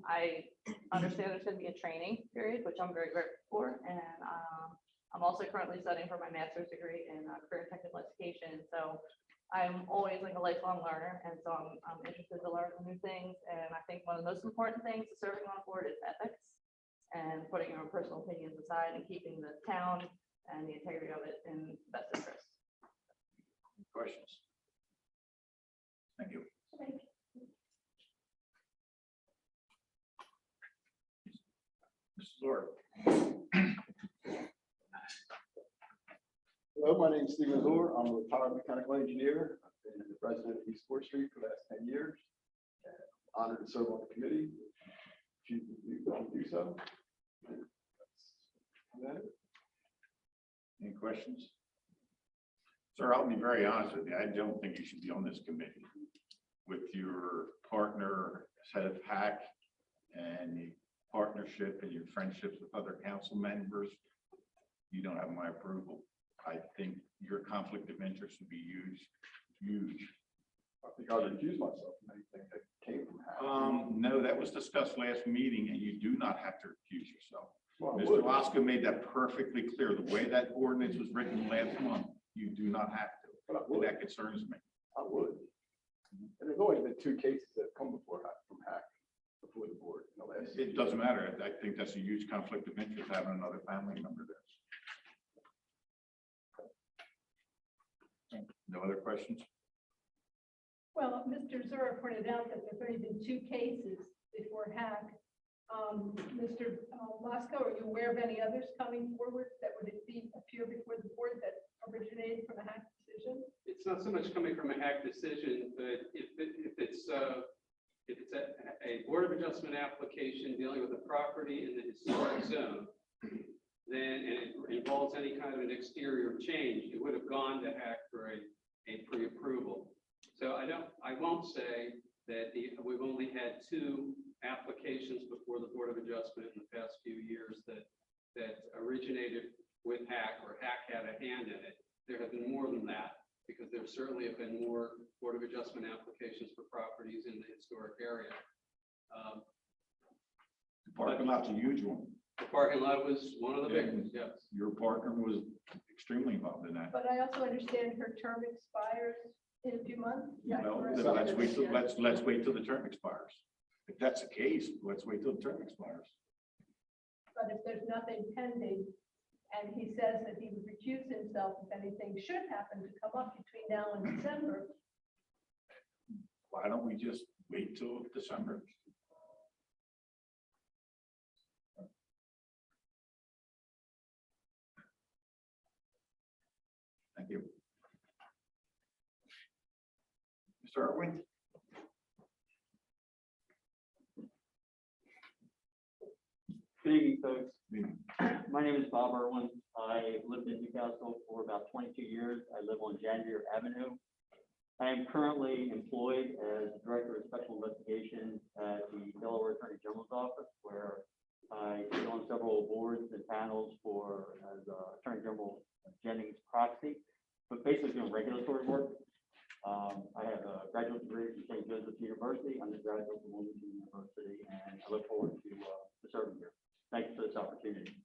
I understand there's going to be a training period, which I'm very grateful for. And I'm also currently studying for my master's degree in career and technical education. So I'm always like a lifelong learner. And so I'm interested to learn new things. And I think one of the most important things to serving on a board is ethics and putting your own personal opinions aside and keeping the town and the integrity of it in best interest. Questions? Thank you. Mrs. Zor. Hello, my name is Stephen Zor. I'm a retired mechanical engineer. I've been the president of East 4th Street for the last 10 years. Honored to serve on the committee. Choose to do so. Any questions? Sir, I'll be very honest with you. I don't think you should be on this committee. With your partner, head of HAC, and the partnership and your friendships with other council members, you don't have my approval. I think your conflict of interest would be huge. I think I would recuse myself from anything that came from HAC. No, that was discussed last meeting, and you do not have to recuse yourself. Well, I Mr. would. Lasko made that perfectly clear. The way that ordinance was written last month, you do not have to. But I And would. that concerns me. I would. And there's always been 2 cases that have come before HAC, from HAC, before the board in the last. It doesn't matter. I think that's a huge conflict of interest having another family member there. No other questions? Well, Mr. Zura pointed out that there's only been 2 cases before HAC. Mr. Lasko, are you aware of any others coming forward that would appear before the board that originated from a HAC decision? It's not so much coming from a HAC decision, but if it's a Board of Adjustment application dealing with a property in the historic zone, then and it involves any kind of an exterior change, it would have gone to HAC for a pre-approval. So I won't say that we've only had 2 applications before the Board of Adjustment in the past few years that originated with HAC or HAC had a hand in it. There have been more than that, because there certainly have been more Board of Adjustment applications for properties in the historic area. The parking lot's a huge one. The parking lot was one of the big ones, yes. Your partner was extremely involved in that. But I also understand her term expires in a few months. Is that Well, correct? then let's wait till the term expires. If that's the case, let's wait till the term expires. But if there's nothing pending, and he says that he would recuse himself if anything should happen to come up between now and December, Why don't we just wait till December? Thank you. Mr. Irwin? Good evening, folks. My name is Bob Irwin. I lived in Newcastle for about 22 years. I live on Janvier Avenue. I am currently employed as Director of Special Investigations at the Delaware Attorney General's Office, where I sit on several boards and panels as Attorney General Jennings' proxy, but basically doing regulatory work. I have a graduate degree from St. Joseph's University, undergraduate from Wilmington University, and I look forward to serving here. Thank you for this opportunity.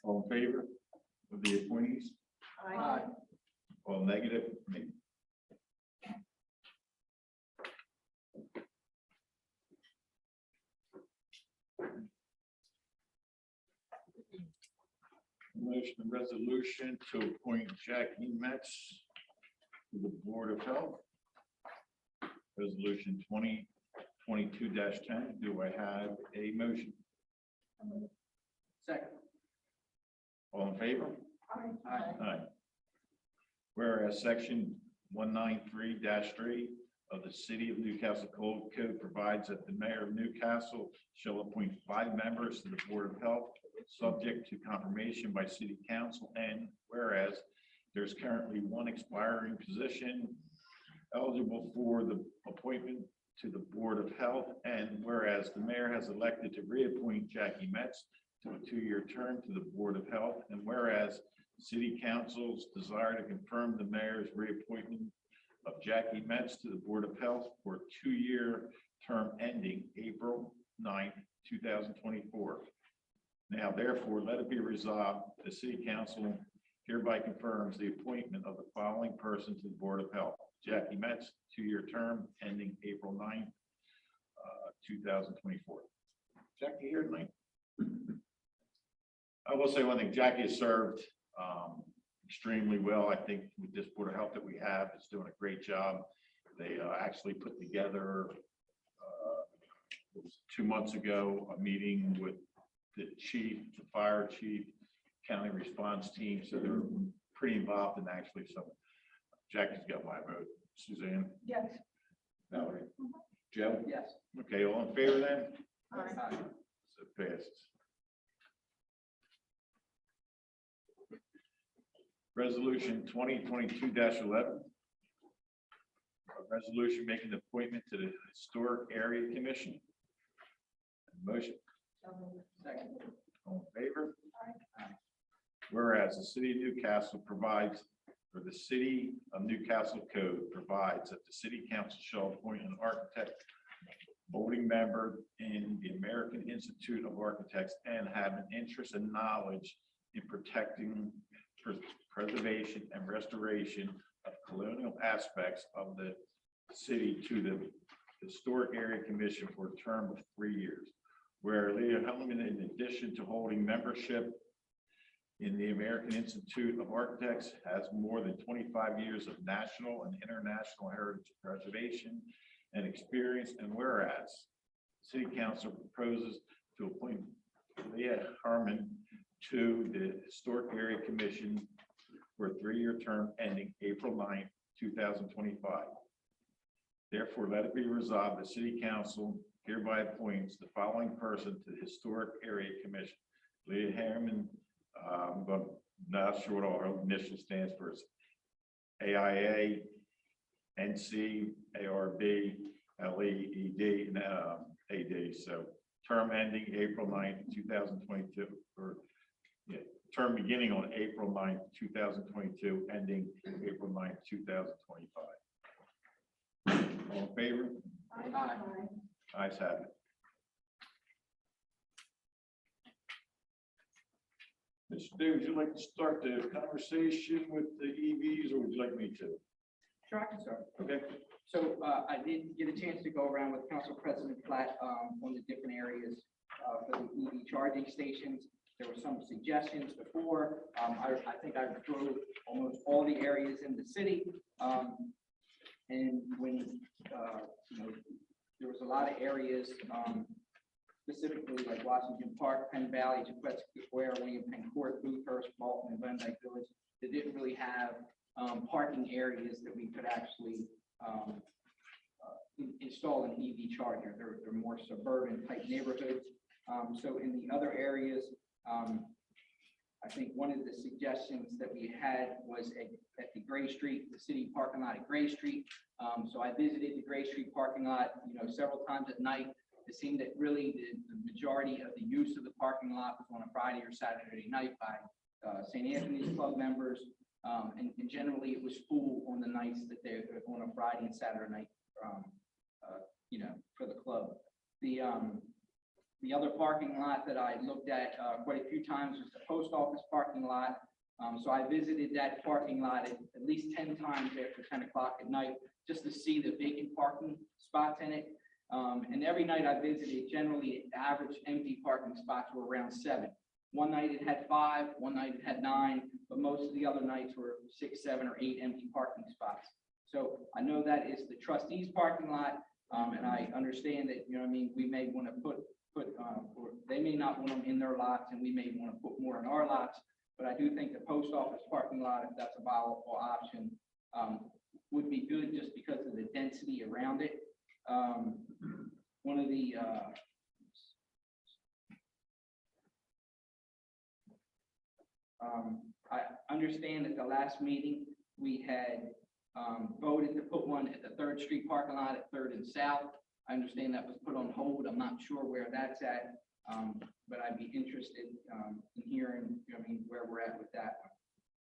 All in favor of the appointees? Aye. All negative? Nay. Motion and resolution to appoint Jackie Metz to the Board of Health. Resolution 2022-10. Do I have a motion? Second. All in favor? Aye. Whereas section 193-3 of the City of Newcastle Code provides that the mayor of Newcastle shall appoint 5 members to the Board of Health, subject to confirmation by City Council, and whereas there's currently 1 expiring position eligible for the appointment to the Board of Health, and whereas the mayor has elected to reappoint Jackie Metz to a 2-year term to the Board of Health, and whereas City Council's desire to confirm the mayor's reappointment of Jackie Metz to the Board of Health for a 2-year term ending April 9th, 2024. Now therefore, let it be resolved, the city council hereby confirms the appointment of the following person to the Board of Health. Jackie Metz, 2-year term ending April 9th, 2024. Jackie here tonight? I will say one thing, Jackie has served extremely well. I think with this Board of Health that we have, it's doing a great job. They actually put together, it was 2 months ago, a meeting with the chief, the fire chief, county response team, so they're pretty involved in actually, so Jackie's got my vote. Suzanne? Yes. Valerie? Joe? Yes. Okay, all in favor then? Aye. So passes. Resolution 2022-11. A resolution making the appointment to the Historic Area Commission. Motion. Second. All in favor? Whereas the city of Newcastle provides, or the city of Newcastle Code provides that the city council shall appoint an architect, voting member in the American Institute of Architects, and have an interest and knowledge in protecting, preservation, and restoration of colonial aspects of the city to the Historic Area Commission for a term of 3 years. Where Leah Hellerman, in addition to holding membership in the American Institute of Architects, has more than 25 years of national and international heritage preservation and experience, and whereas City Council proposes to appoint Leah Harmon to the Historic Area Commission for a 3-year term ending April 9th, 2025. Therefore, let it be resolved, the City Council hereby appoints the following person to the Historic Area Commission. Leah Harmon, not sure what all her initial stands for, is AIA, NC, ARB, LEED, and AD. So term ending April 9th, 2022, or yeah, term beginning on April 9th, 2022, ending April 9th, 2025. All in favor? Aye. Ayes have it. Mr. Davis, would you like to start the conversation with the EVs, or would you like me to? Sure, I can start. Okay. So I did get a chance to go around with Council President Platt on the different areas for the EV charging stations. There were some suggestions before. I think I drove almost all the areas in the city. And when, there was a lot of areas, specifically like Washington Park, Penn Valley, Jaquette Square, William Penn Court, Boothurst, Bolton, and Van Dyke Village, they didn't really have parking areas that we could actually install an EV charger. They're more suburban type neighborhoods. So in the other areas, I think one of the suggestions that we had was at the Gray Street, the city parking lot at Gray Street. So I visited the Gray Street parking lot, several times at night. It seemed that really the majority of the use of the parking lot was on a Friday or Saturday night by St. Anthony's Club members. And generally it was full on the nights that they're on a Friday and Saturday night, for the club. The other parking lot that I looked at quite a few times was the post office parking lot. So I visited that parking lot at least 10 times after 10 o'clock at night, just to see the vacant parking spots in it. And every night I visited, generally the average empty parking spots were around 7. One night it had 5, one night it had 9, but most of the other nights were 6, 7, or 8 empty parking spots. So I know that is the trustees parking lot, and I understand that, we may want to put, or they may not want them in their lots, and we may want to put more in our lots. But I do think the post office parking lot, if that's a viable option, would be good just because of the density around it. One of the I understand at the last meeting, we had voted to put one at the 3rd Street parking lot at 3rd and South. I understand that was put on hold. I'm not sure where that's at, but I'd be interested in hearing, where we're at with that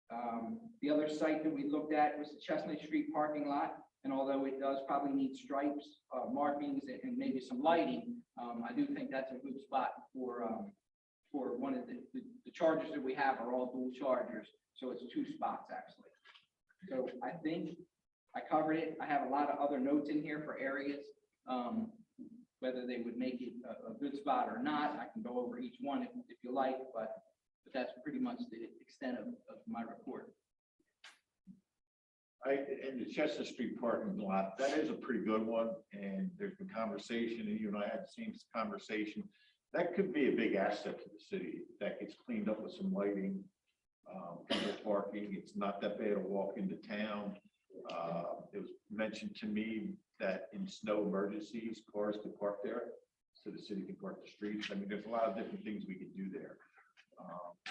one. The other site that we looked at was the Chestnut Street parking lot, and although it does probably need stripes, markings, and maybe some lighting, I do think that's a good spot for for one of the chargers that we have are all dual chargers, so it's 2 spots actually. So I think I covered it. I have a lot of other notes in here for areas, whether they would make it a good spot or not. I can go over each one if you like, but that's pretty much the extent of my report. In the Chestnut Street parking lot, that is a pretty good one, and there's been conversation, and you and I had the same conversation. That could be a big asset to the city. If that gets cleaned up with some lighting, people parking. It's not that bad a walk into town. It was mentioned to me that in snow emergencies, cars could park there, so the city can park the streets. I mean, there's a lot of different things we could do there.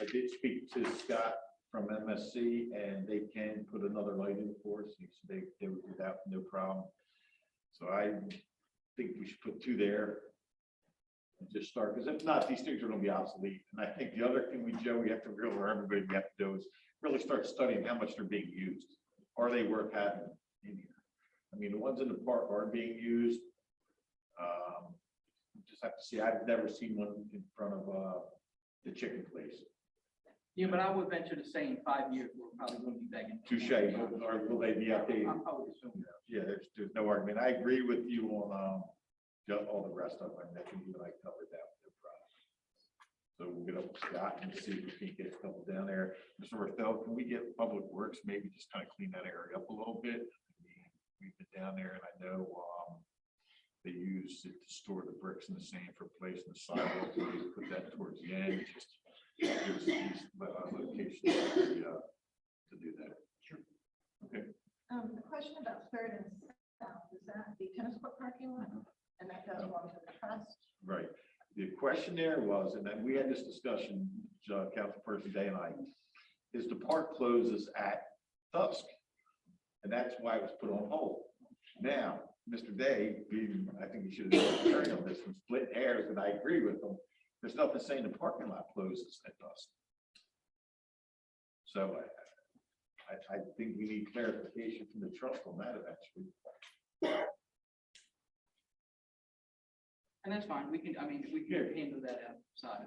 I did speak to Scott from MSC, and they can put another light in for us. They would do that, no problem. So I think we should put 2 there and just start, because if not, these things are going to be obsolete. And I think the other thing we have to realize, or everybody we have to do, is really start studying how much they're being used. Are they worth having in here? I mean, the ones in the park are being used. Just have to see. I've never seen one in front of the chicken place. Yeah, but I would venture to say in 5 years, we're probably going to be begging. Touche, or will they be updated? I would assume. Yeah, there's no argument. I agree with you on all the rest of them. I think you and I covered that with the problem. So we'll get up with Scott and see if we can get a couple down there. Mr. Rafael, can we get Public Works maybe just kind of clean that area up a little bit? I mean, we've been down there, and I know they use it to store the bricks and the sand for placing the sidewalks. So we put that towards the end. Just gives these locations to do that. Sure. Okay. The question about Third and South, is that the tennis court parking lot? And that does belong to the trust? Right. The question there was, and then we had this discussion, Councilperson Day and I, is the park closes at dusk. And that's why it was put on hold. Now, Mr. Day, I think he should have been on this one, split hairs, and I agree with him. There's nothing saying the parking lot closes at dusk. So I think we need clarification from the trust on that eventually. And that's fine. We can handle that outside.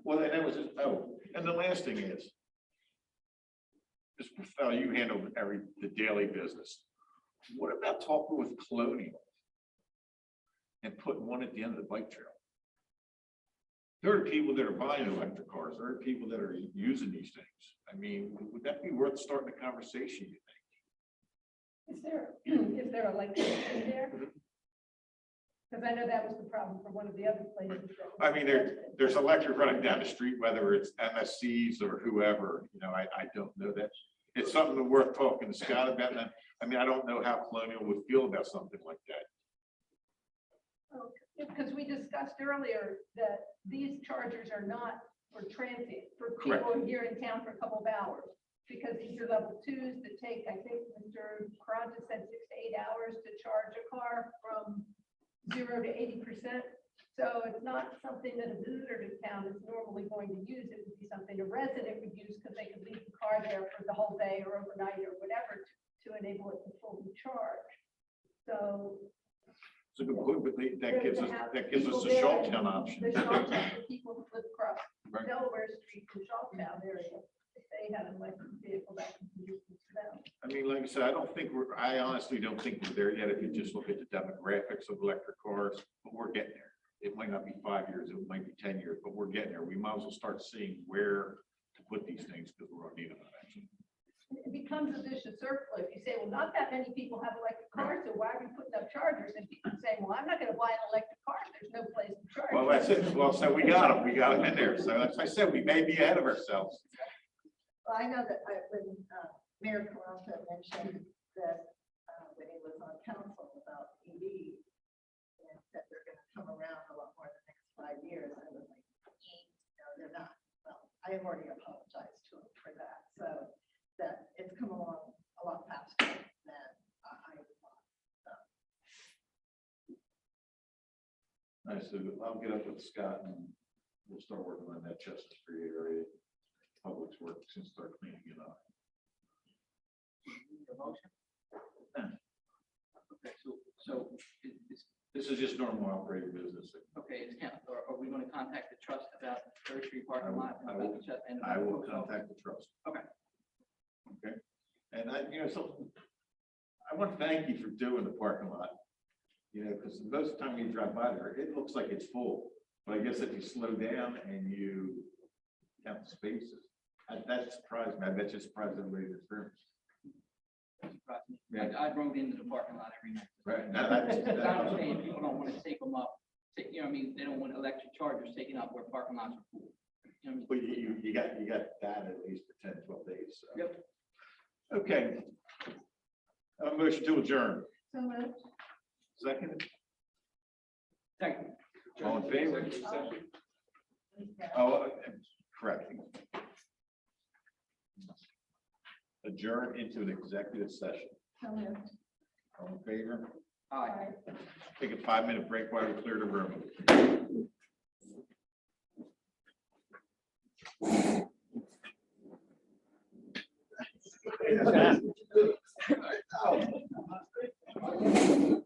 Well, then that was just, and the last thing is, Mr. Patel, you handle the daily business. What about talking with Colonial and putting one at the end of the bike trail? There are people that are buying electric cars. There are people that are using these things. I mean, would that be worth starting a conversation, you think? Is there electricity there? Because I know that was the problem for one of the other places. I mean, there's electric running down the street, whether it's MSCs or whoever, I don't know that. It's something worth talking to Scott about. I mean, I don't know how Colonial would feel about something like that. Because we discussed earlier that these chargers are not for transient, for people here in town for a couple of hours. Because these are level 2s that take, I think Mr. Carranza said 6 to 8 hours to charge a car from 0 to 80%. So it's not something that a visitor to town is normally going to use. It would be something a resident would use because they could leave the car there for the whole day or overnight or whatever to enable it to fully charge. So it's a good point, but that gives us a there, Shawtown option. The Shawtown, the people who live across Delaware Street in Shawtown area, if they had an electric vehicle that could be used for them. I mean, like I said, I honestly don't think we're there yet. If you just look at the demographics of electric cars, but we're getting there. It might not be 5 years, it might be 10 years, but we're getting there. We might as well start seeing where to put these things because we're going to need them eventually. It becomes a vicious circle. If you say, well, not that many people have electric cars, so why are we putting up chargers? And people say, well, I'm not going to buy an electric car. There's no place to charge. Well, that's it. Well, so we got them in there. So as I said, we may be ahead of ourselves. Well, I know that when Mayor Carranza mentioned that when he was on council about EV, and that they're going to come around a lot more in the next 5 years, I was like, no, they're not. Well, I have already apologized to him for that. So that it's come along a lot faster than I thought. Nice. So I'll get up with Scott and we'll start working on that Chestnut Street area. Public Works and start cleaning it up. The motion? Okay, so This is just normal operating business. okay, are we going to contact the trust about Third Street Park? parking lot. I will- and I will post office. contact the trust. Okay. Okay, and something, I want to thank you for doing the parking lot. Because most of the time you drive by there, it looks like it's full, but I guess if you slow down and you count the spaces, that surprised me. I bet you surprised everybody in this room. I drove into the parking lot every night. Right. I understand people don't want to take them up, you know what I mean, they don't want electric chargers taking up where parking lots are full. You know what I mean? But you got that at least for 10, 12 days. So. Yep. Okay. A motion to adjourn. So moved. Second, Second. all in favor? Executive session. Oh, correct. Adjourn into an executive session. So moved. All in favor? Aye. Take a 5-minute break while we clear the room. Oh.